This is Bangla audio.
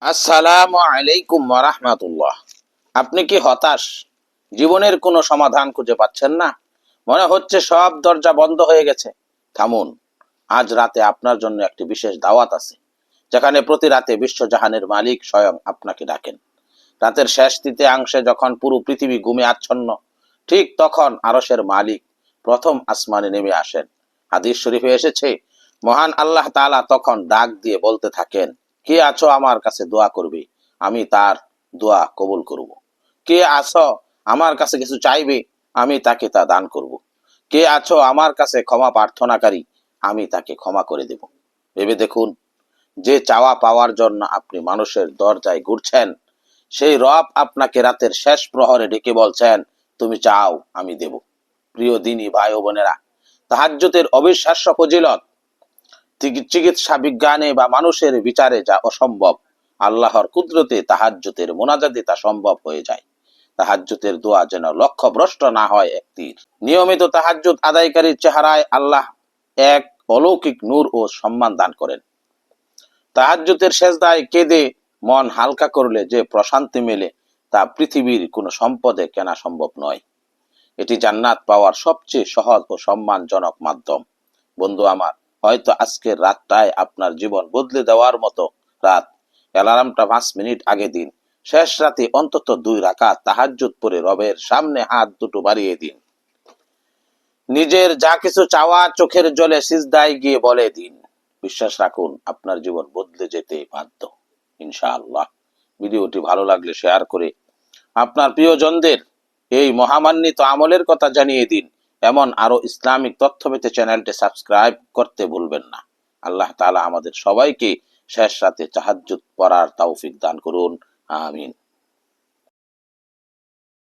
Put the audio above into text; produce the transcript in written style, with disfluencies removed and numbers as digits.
আসসালামু আলাইকুম ওয়া রাহমাতুল্লাহ। আপনি কি হতাশ? জীবনের কোনো সমাধান খুঁজে পাচ্ছেন না? মনে হচ্ছে সব দরজা বন্ধ হয়ে গেছে। থামুন। আজ রাতে আপনার জন্য একটি বিশেষ দাওয়াত আছে, যেখানে প্রতি রাতে বিশ্বজাহানের মালিক স্বয়ং আপনাকে ডাকেন। রাতের শেষ তৃতীয়াংশে যখন পুরো পৃথিবী ঘুমে আচ্ছন্ন, ঠিক তখন আরশের মালিক প্রথম আসমানে নেমে আসেন। হাদিস শরীফে এসেছে, মহান আল্লাহ তাআলা তখন ডাক দিয়ে বলতে থাকেন, কে আছো আমার কাছে দোয়া করবে, আমি তার দোয়া কবুল করব। কে আছো আমার কাছে কিছু চাইবে, আমি তাকে তা দান করব। কে আছো আমার কাছে ক্ষমা প্রার্থনাকারী, আমি তাকে ক্ষমা করে দেব। ভেবে দেখুন, যে চাওয়া পাওয়ার জন্য আপনি মানুষের দরজায় ঘুরছেন, সেই রব আপনাকে রাতের শেষ প্রহরে ডেকে বলছেন, তুমি চাও আমি দেব। প্রিয় দিনী ভাই ও বোনেরা, তাহাজ্জুদের অবিশ্বাস্য ফজিলত। চিকিৎসা বিজ্ঞানে বা মানুষের বিচারে যা অসম্ভব, আল্লাহর কুদরতে তাহাজ্জুদের মোনাজাতে তা সম্ভব হয়ে যায়। তাহাজ্জুদের দোয়া যেন লক্ষ্যভ্রষ্ট না হয় এক তীর। নিয়মিত তাহাজ্জুদ আদায়কারীর চেহারায় আল্লাহ এক অলৌকিক নূর ও সম্মান দান করেন। তাহাজ্জুদের সেজদায় কেঁদে মন হালকা করলে যে প্রশান্তি মেলে, তা পৃথিবীর কোনো সম্পদে কেনা সম্ভব নয়। এটি জান্নাত পাওয়ার সবচেয়ে সহজ ও সম্মানজনক মাধ্যম। বন্ধু আমার, হয়তো আজকের রাতটাই আপনার জীবন বদলে দেওয়ার মতো রাত। অ্যালার্মটা 5 মিনিট আগে দিন। শেষ রাতে অন্তত 2 রাকাত তাহাজ্জুদ পড়ে রবের সামনে হাত দুটো বাড়িয়ে দিন। নিজের যা কিছু চাওয়া চোখের জলে সিজদায় গিয়ে বলে দিন। বিশ্বাস রাখুন, আপনার জীবন বদলে যেতে বাধ্য, ইনশাআল্লাহ। ভিডিওটি ভালো লাগলে শেয়ার করে আপনার প্রিয়জনদের এই মহামান্বিত আমলের কথা জানিয়ে দিন। এমন আরো ইসলামিক তথ্য পেতে চ্যানেলটি সাবস্ক্রাইব করতে ভুলবেন না। আল্লাহ তাআলা আমাদের সবাইকে শেষ রাতে তাহাজ্জুদ পড়ার তৌফিক দান করুন। আমিন।